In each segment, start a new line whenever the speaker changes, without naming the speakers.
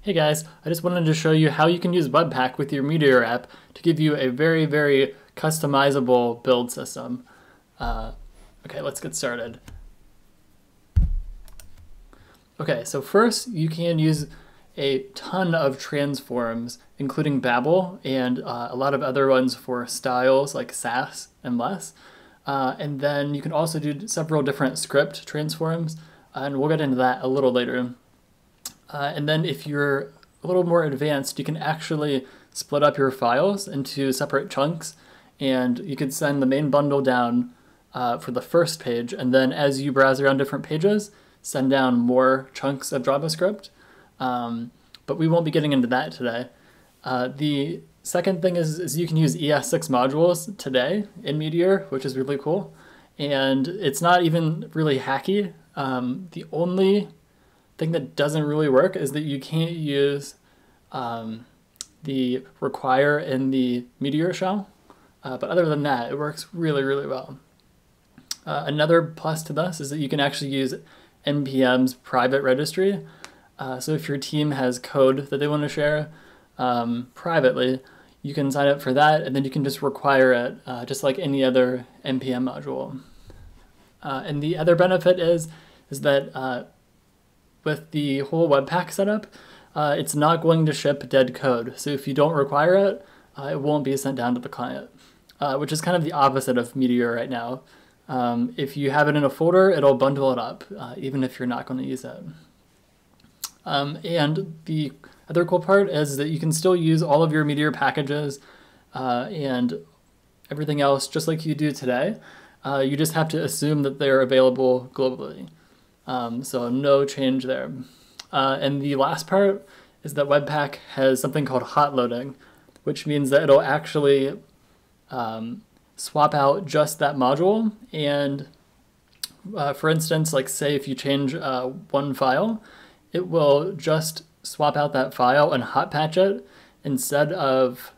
Hey guys, I just wanted to show you how you can use Webpack with your Meteor app to give you a very, very customizable build system. Okay, let's get started. Okay, so first you can use a ton of transforms, including Babel and a lot of other ones for styles like Sass and less. And then you can also do several different script transforms, and we'll get into that a little later. And then if you're a little more advanced, you can actually split up your files into separate chunks, and you can send the main bundle down for the first page, and then as you browse around different pages, send down more chunks of JavaScript. But we won't be getting into that today. The second thing is you can use ES6 modules today in Meteor, which is really cool. And it's not even really hacky. The only thing that doesn't really work is that you can't use the require in the Meteor shell. But other than that, it works really, really well. Another plus to this is that you can actually use NPM's private registry. So if your team has code that they want to share privately, you can sign up for that, and then you can just require it just like any other NPM module. And the other benefit is that with the whole Webpack setup, it's not going to ship dead code. So if you don't require it, it won't be sent down to the client, which is kind of the opposite of Meteor right now. If you have it in a folder, it'll bundle it up, even if you're not going to use it. And the other cool part is that you can still use all of your Meteor packages and everything else just like you do today. You just have to assume that they're available globally. So no change there. And the last part is that Webpack has something called hot loading, which means that it'll actually swap out just that module. And for instance, like say if you change one file, it will just swap out that file and hot patch it instead of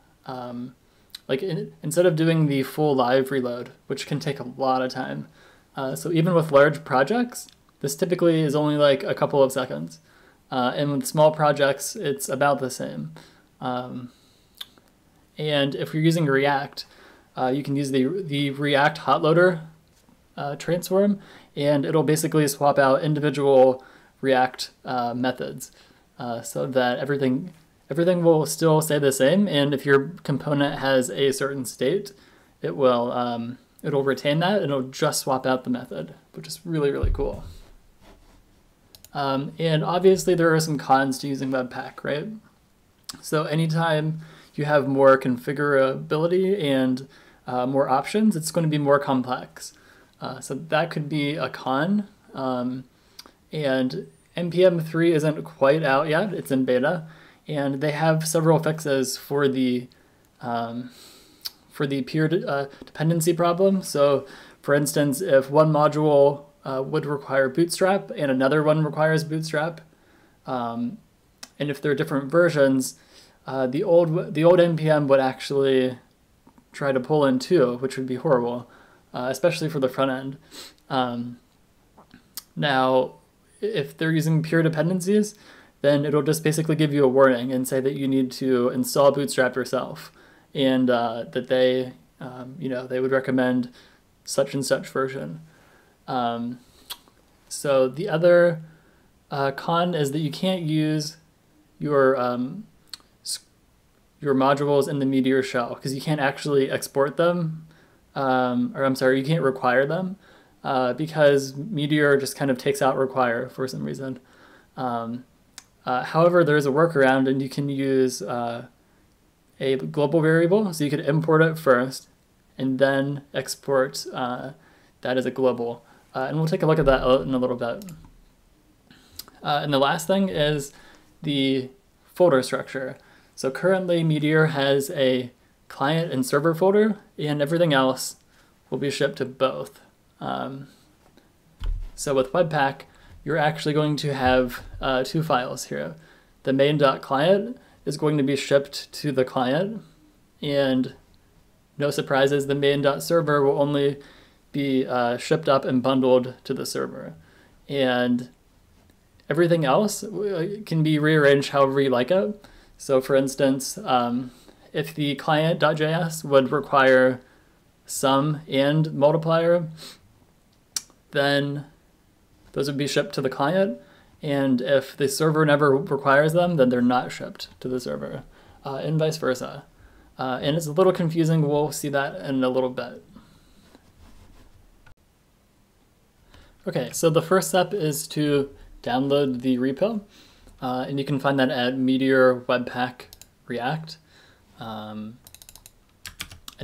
instead of doing the full live reload, which can take a lot of time. So even with large projects, this typically is only like a couple of seconds. And with small projects, it's about the same. And if you're using React, you can use the React hot loader transform, and it'll basically swap out individual React methods so that everything will still stay the same. And if your component has a certain state, it'll retain that, and it'll just swap out the method, which is really, really cool. And obviously there are some cons to using Webpack, right? So anytime you have more configurability and more options, it's going to be more complex. So that could be a con. And NPM 3 isn't quite out yet, it's in beta, and they have several fixes for the peer dependency problem. So for instance, if one module would require Bootstrap and another one requires Bootstrap, and if they're different versions, the old NPM would actually try to pull in two, which would be horrible, especially for the front end. Now, if they're using pure dependencies, then it'll just basically give you a warning and say that you need to install Bootstrap yourself, and that they would recommend such and such version. So the other con is that you can't use your modules in the Meteor shell because you can't actually export them, you can't require them because Meteor just kind of takes out require for some reason. However, there's a workaround, and you can use a global variable, so you could import it first and then export that as a global. And we'll take a look at that in a little bit. And the last thing is the folder structure. So currently Meteor has a client and server folder, and everything else will be shipped to both. So with Webpack, you're actually going to have two files here. The main.client is going to be shipped to the client, and no surprises, the main.server will only be shipped up and bundled to the server. And Everything else can be rearranged however you like it. So for instance, if the client.js would require sum and multiplier, then those would be shipped to the client. And if the server never requires them, then they're not shipped to the server, and vice versa. And it's a little confusing. We'll see that in a little bit. Okay, so the first step is to download the repo, and you can find that at Meteor Webpack React. And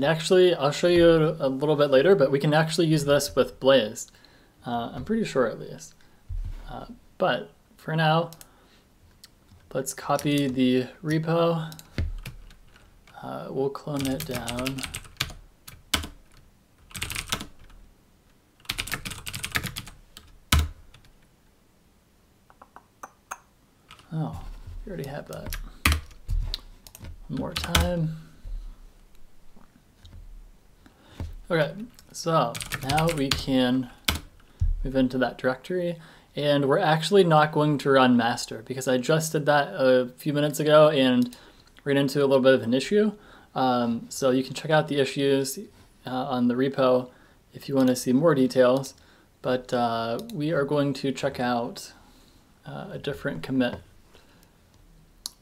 actually, I'll show you a little bit later, but we can actually use this with Blazed. I'm pretty sure at least. But for now, let's copy the repo. We'll clone it down. Oh, we already have that. One more time. Okay, so now we can move into that directory, and we're actually not going to run master because I just did that a few minutes ago and ran into a little bit of an issue. So you can check out the issues on the repo if you want to see more details, but we are going to check out a different commit.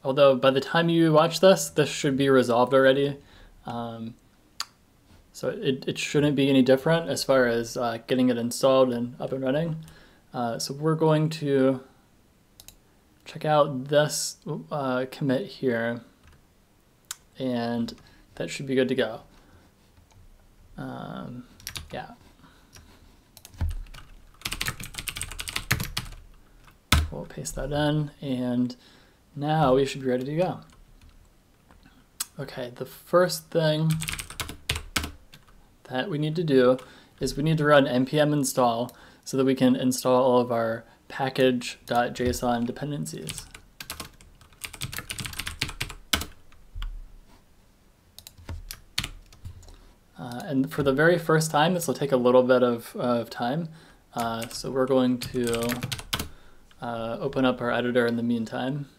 Although by the time you watch this, this should be resolved already. So it shouldn't be any different as far as getting it installed and up and running. So we're going to check out this commit here, and that should be good to go. Yeah. We'll paste that in, and now we should be ready to go. Okay, the first thing that we need to do is we need to run npm install so that we can install all of our package.json dependencies. And for the very first time, this will take a little bit of time. So we're going to open up our editor in the meantime.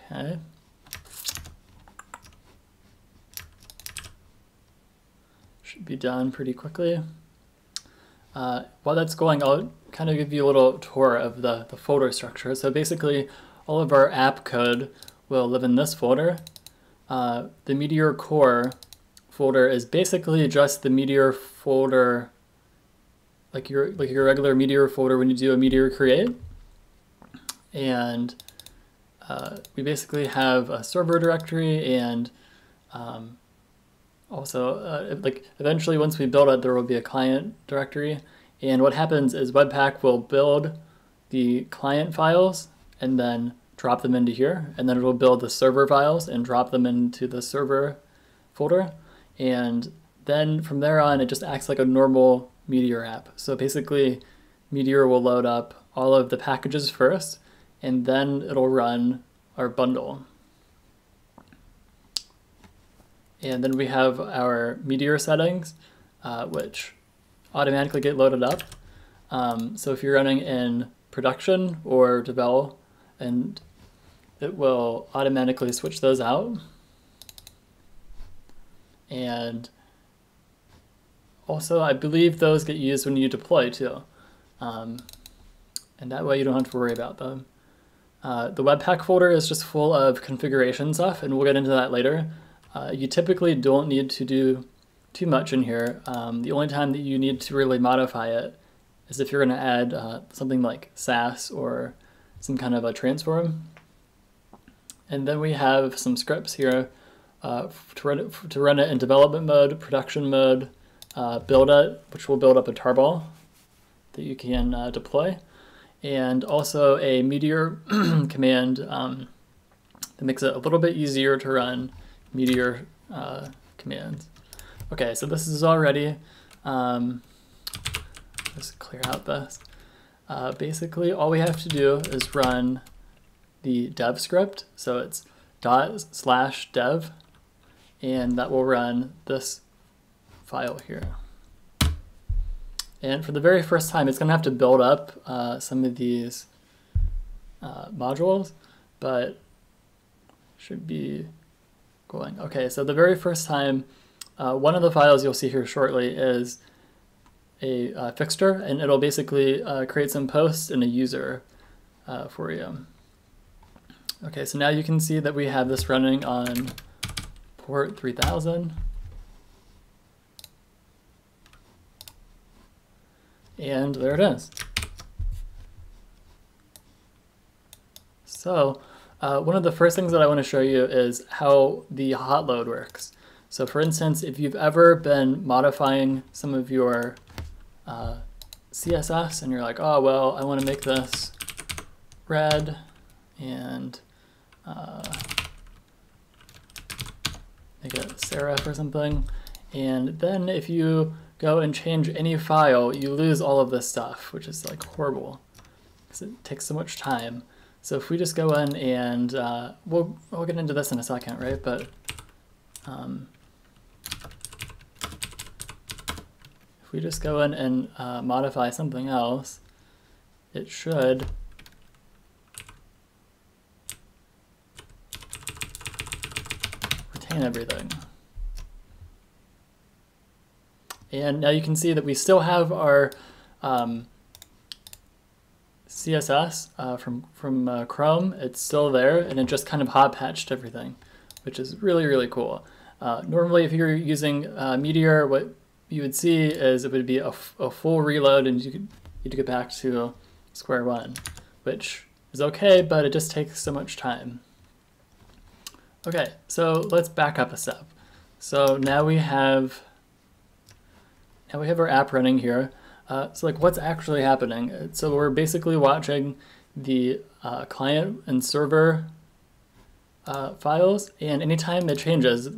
Okay. Should be done pretty quickly. While that's going, I'll kind of give you a little tour of the folder structure. So basically, all of our app code will live in this folder. The Meteor core folder is basically just the Meteor folder, like your regular Meteor folder when you do a Meteor create. And we basically have a server directory, and also like eventually once we build it, there will be a client directory. And what happens is Webpack will build the client files and then drop them into here, and then it will build the server files and drop them into the server folder. And then from there on, it just acts like a normal Meteor app. So basically, Meteor will load up all of the packages first, and then it'll run our bundle. And then we have our Meteor settings, which automatically get loaded up. So if you're running in production or develop, and it will automatically switch those out. And also, I believe those get used when you deploy too. And that way you don't have to worry about them. The Webpack folder is just full of configuration stuff, and we'll get into that later. You typically don't need to do too much in here. The only time that you need to really modify it is if you're going to add something like Sass or some kind of a transform. And then we have some scripts here to run it in development mode, production mode, build it, which will build up a tarball that you can deploy, and also a Meteor command that makes it a little bit easier to run Meteor commands. Okay, so this is all ready. Let's clear out this. Basically, all we have to do is run the dev script. So it's /dev, and that will run this file here. And for the very first time, it's going to have to build up some of these modules, but should be going. Okay, so the very first time, one of the files you'll see here shortly is a fixture, and it'll basically create some posts and a user for you. Okay, so now you can see that we have this running on port 3000. And there it is. So one of the first things that I want to show you is how the hot load works. So for instance, if you've ever been modifying some of your CSS and you're like, oh, well, I want to make this red and make it serif or something. And then if you go and change any file, you lose all of this stuff, which is like horrible because it takes so much time. So if we just go in and we'll get into this in a second, right? But if we just go in and modify something else, it should retain everything. And now you can see that we still have our CSS from Chrome. It's still there, and it just kind of hot patched everything, which is really, really cool. Normally, if you're using Meteor, what you would see is it would be a full reload, and you need to get back to square one, which is okay, but it just takes so much time. Okay, so let's back up a step. So now we have our app running here. So like what's actually happening? So we're basically watching the client and server files, and anytime it changes,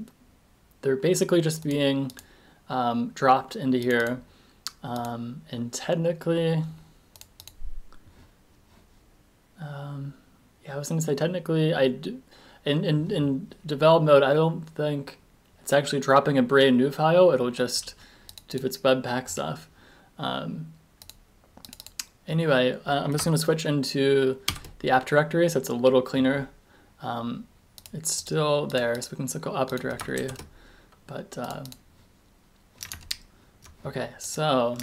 they're basically just being dropped into here. And technically, yeah, I was going to say technically, in develop mode, I don't think it's actually dropping a brand new file. It'll just do its Webpack stuff. Anyway, I'm just going to switch into the app directory so it's a little cleaner. It's still there, so we can still go up a directory. But, okay, so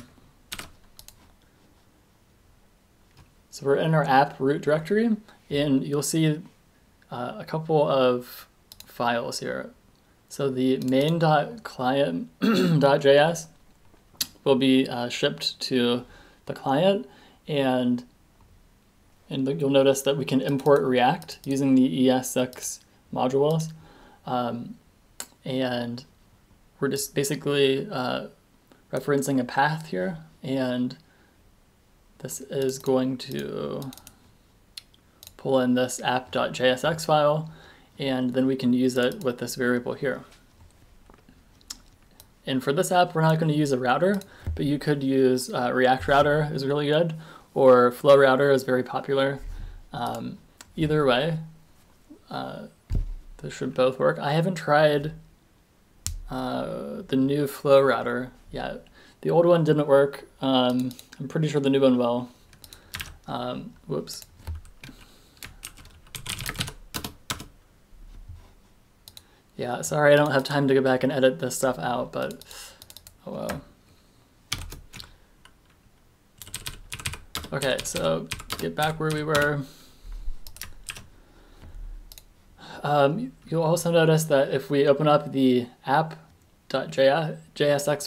we're in our app root directory, and you'll see a couple of files here. So the main.client.js will be shipped to the client, and you'll notice that we can import React using the ES6 modules, and we're just basically referencing a path here, and this is going to pull in this app.jsx file, and then we can use it with this variable here. And for this app, we're not going to use a router, but you could use React Router is really good, or Flow Router is very popular. Either way, this should both work. I haven't tried the new Flow Router yet. The old one didn't work. I'm pretty sure the new one will. Whoops. Yeah, sorry I don't have time to go back and edit this stuff out, but oh well. Okay, so get back where we were. You'll also notice that if we open up the app.jsx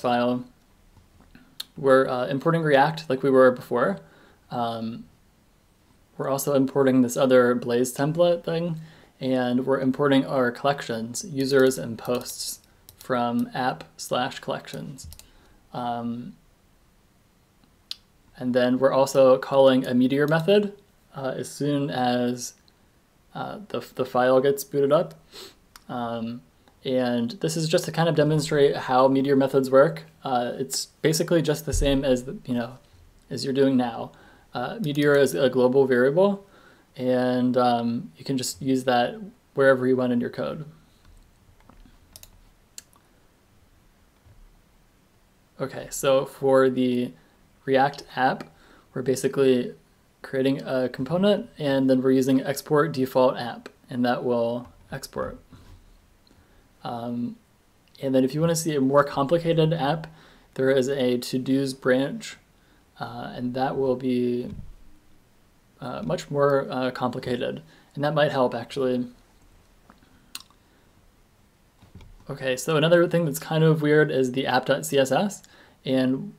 file, we're importing React like we were before. We're also importing this other Blaze template thing, and we're importing our collections, users and posts, from app/collections. And then we're also calling a Meteor method as soon as the file gets booted up. And this is just to kind of demonstrate how Meteor methods work. It's basically just the same as as you're doing now. Meteor is a global variable, and you can just use that wherever you want in your code. Okay, so for the React app, we're basically creating a component, and then we're using export default app, and that will export. And then if you want to see a more complicated app, there is a to-dos branch, and that will be much more complicated, and that might help actually. Okay, so another thing that's kind of weird is the app.css, and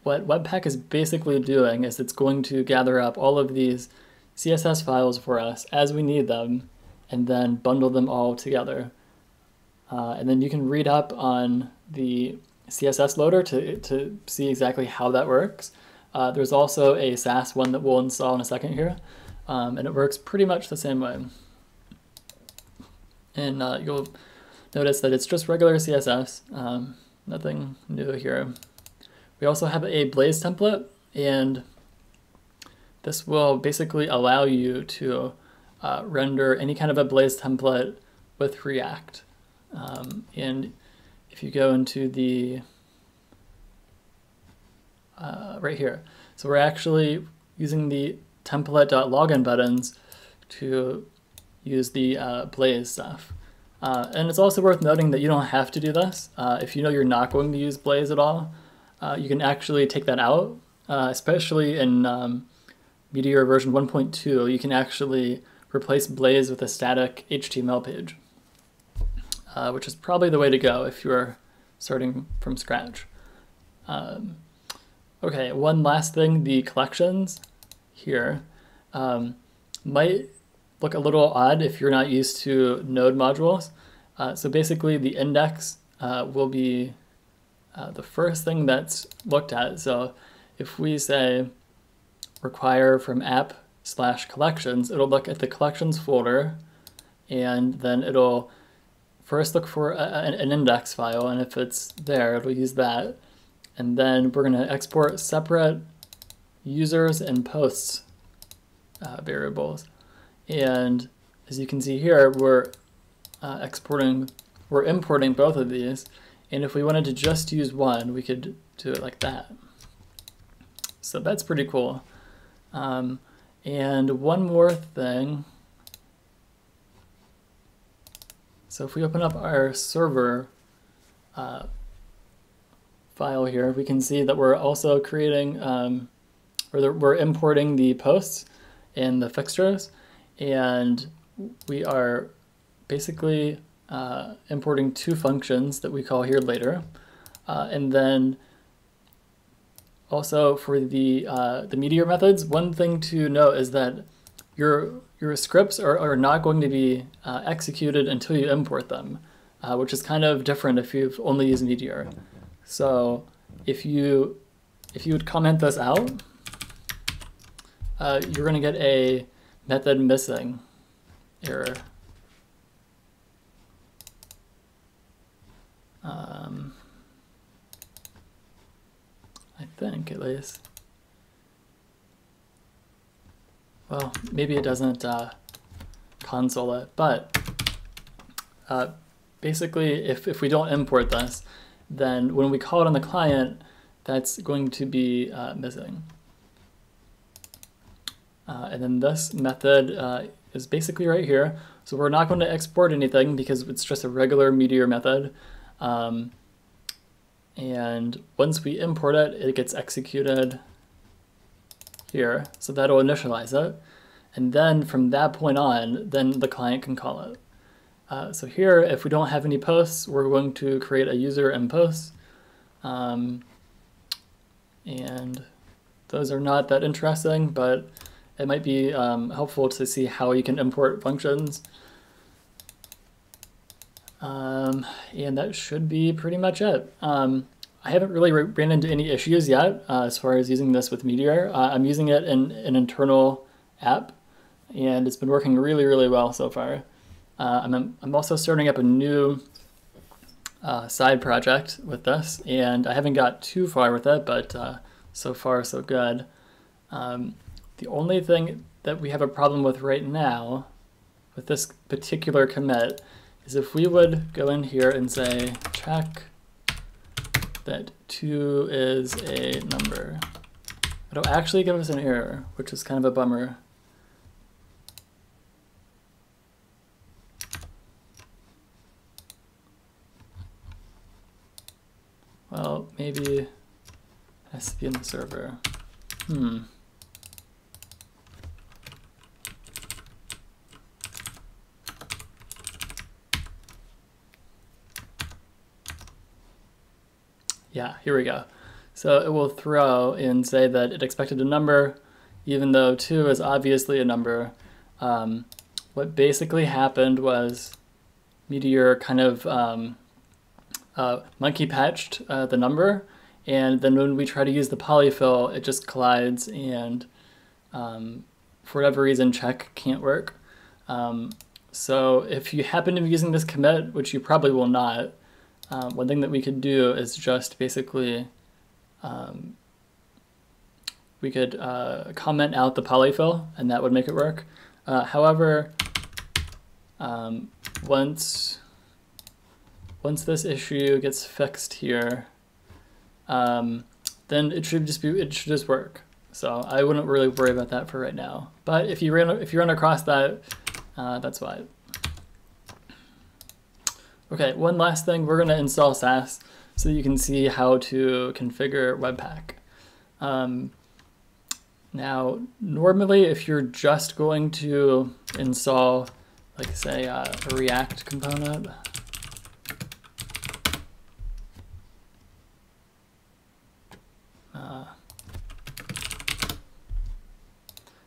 what Webpack is basically doing is it's going to gather up all of these CSS files for us as we need them, and then bundle them all together. And then you can read up on the CSS loader to see exactly how that works. There's also a Sass one that we'll install in a second here, and it works pretty much the same way. And you'll notice that it's just regular CSS, nothing new here. We also have a Blaze template, and this will basically allow you to render any kind of a Blaze template with React. And if you go into the, right here, so we're actually using the template.login buttons to use the Blaze stuff. And it's also worth noting that you don't have to do this. If you know you're not going to use Blaze at all, you can actually take that out, especially in Meteor version 1.2, you can actually replace Blaze with a static HTML page, which is probably the way to go if you're starting from scratch. Okay, one last thing, the collections here might look a little odd if you're not used to node modules. So basically the index will be the first thing that's looked at. So if we say require from app/collections, it'll look at the collections folder, and then it'll first look for an index file, and if it's there, it'll use that. And then we're going to export separate users and posts variables. And as you can see here, we're importing both of these. And if we wanted to just use one, we could do it like that. So that's pretty cool. And one more thing. So if we open up our server file here, we can see that we're also creating, we're importing the posts and the fixtures, and we are basically importing two functions that we call here later. And then also for the Meteor methods, one thing to note is that your scripts are not going to be executed until you import them, which is kind of different if you've only used Meteor. So if you would comment this out, you're going to get a method missing error. I think, at least. Well, maybe it doesn't console it, but basically if we don't import this, then when we call it on the client, that's going to be missing. And then this method is basically right here. So we're not going to export anything because it's just a regular Meteor method. And once we import it, it gets executed here. So that'll initialize it. And then from that point on, then the client can call it. So here, if we don't have any posts, we're going to create a user and posts. And those are not that interesting, but it might be helpful to see how you can import functions. And that should be pretty much it. I haven't really ran into any issues yet as far as using this with Meteor. I'm using it in an internal app, and it's been working really, really well so far. I'm also starting up a new side project with this, and I haven't got too far with it, but so far so good. The only thing that we have a problem with right now with this particular commit is if we would go in here and say check that 2 is a number. It'll actually give us an error, which is kind of a bummer. Well, maybe it has to be in the server. Yeah, here we go. So it will throw and say that it expected a number, even though 2 is obviously a number. What basically happened was Meteor kind of monkey patched the number, and then when we try to use the polyfill, it just collides, and for whatever reason, check can't work. So if you happen to be using this commit, which you probably will not, one thing that we could do is just basically we could comment out the polyfill, and that would make it work. However, once this issue gets fixed here, then it should just work. So I wouldn't really worry about that for right now. But if you run across that, that's why. Okay, one last thing, we're going to install Sass so that you can see how to configure Webpack. Now, normally if you're just going to install, like say, a React component,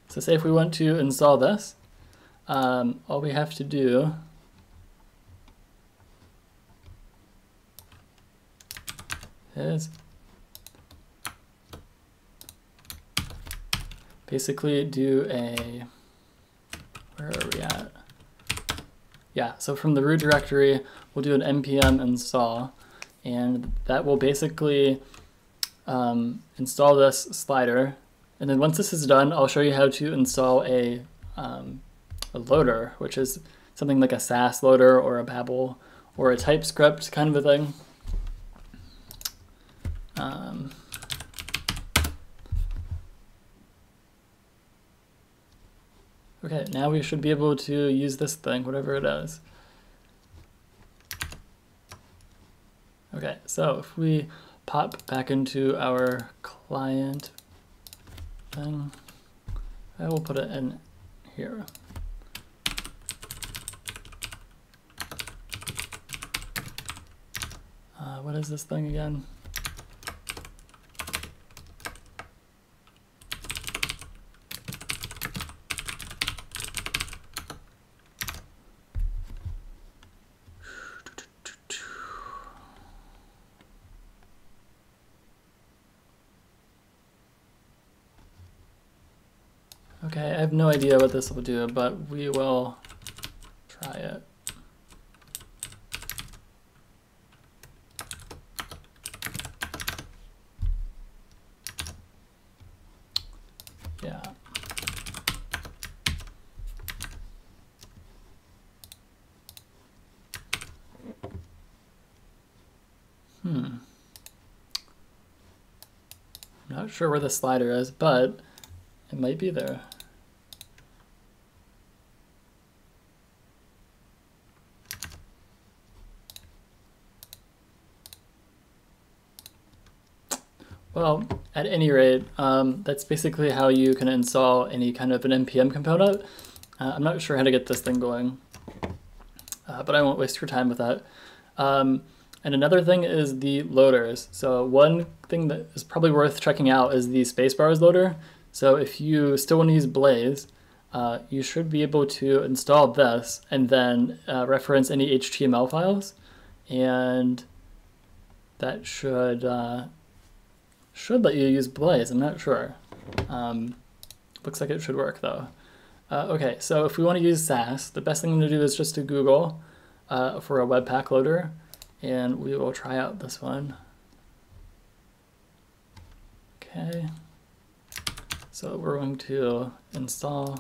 so say if we want to install this, all we have to do is basically do a, where are we at? Yeah, so from the root directory, we'll do an npm install, and that will basically install this slider. And then once this is done, I'll show you how to install a loader, which is something like a Sass loader or a Babel or a TypeScript kind of a thing. Okay, now we should be able to use this thing, whatever it is. Okay, so if we pop back into our client thing, I will put it in here. What is this thing again? Okay, I have no idea what this will do, but we will try it. Yeah. I'm not sure where the slider is, but it might be there. Well, at any rate, that's basically how you can install any kind of an npm component. I'm not sure how to get this thing going, but I won't waste your time with that. And another thing is the loaders. So one thing that is probably worth checking out is the Spacebars loader. So if you still want to use Blaze, you should be able to install this and then reference any HTML files, and that should let you use Blaze. I'm not sure. Looks like it should work though. Okay, so if we want to use Sass, the best thing to do is just to Google for a Webpack loader, and we will try out this one. Okay, so we're going to install,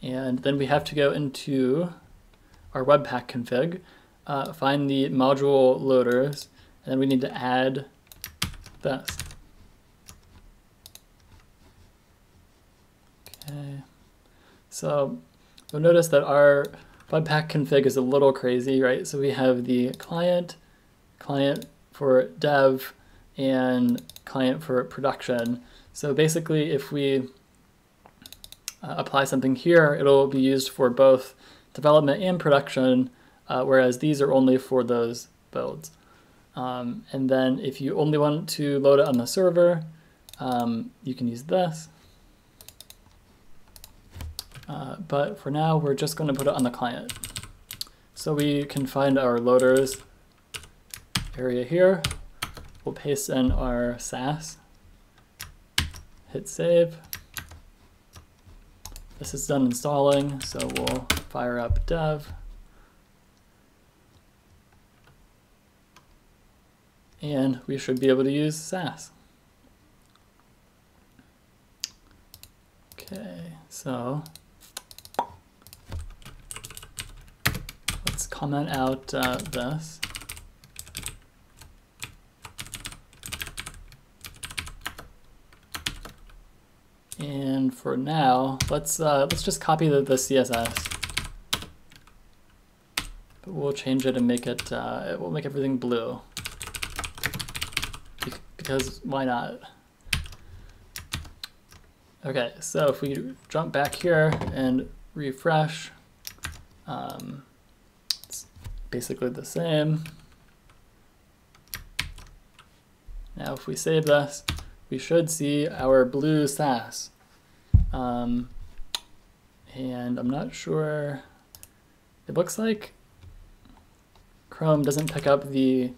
and then we have to go into our Webpack config. find the module loaders, and then we need to add this. Okay, so you'll notice that our Webpack config is a little crazy, right? So we have the client for dev, and client for production. So basically, if we apply something here, it'll be used for both development and production, whereas these are only for those builds. And then if you only want to load it on the server, you can use this. But for now, we're just going to put it on the client. So we can find our loaders area here. We'll paste in our SAS, hit save. This is done installing, so we'll fire up dev. And we should be able to use SAS. Okay, so let's comment out this. And for now, let's just copy the CSS. But we'll change it and make it. We'll make everything blue. Because why not? Okay, so if we jump back here and refresh, it's basically the same. Now if we save this, we should see our blue SAS. And I'm not sure, it looks like Chrome doesn't pick up the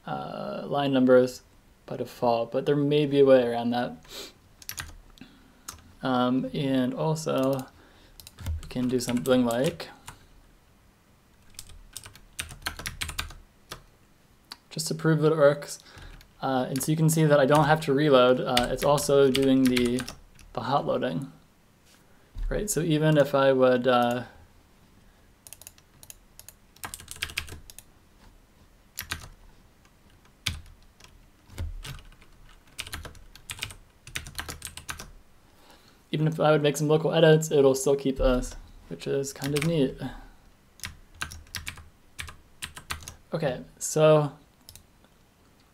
line numbers by default, but there may be a way around that. And also, we can do something like, just to prove that it works, and so you can see that I don't have to reload. It's also doing the hot loading, right? So even if I would make some local edits, it'll still keep this, which is kind of neat. Okay, so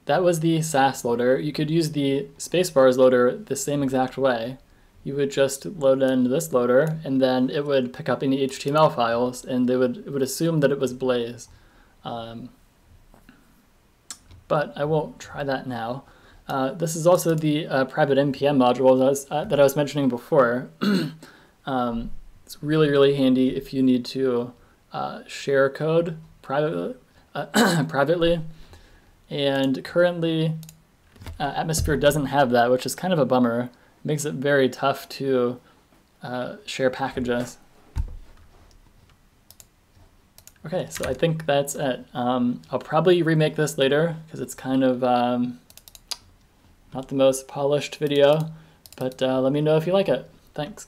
that was the SAS loader. You could use the Spacebars loader the same exact way. You would just load in this loader, and then it would pick up any HTML files, and it would assume that it was Blaze. But I won't try that now. This is also the private NPM module that I was mentioning before. It's really, really handy if you need to share code privately. And currently, Atmosphere doesn't have that, which is kind of a bummer. It makes it very tough to share packages. Okay, so I think that's it. I'll probably remake this later because it's kind of not the most polished video, but let me know if you like it. Thanks.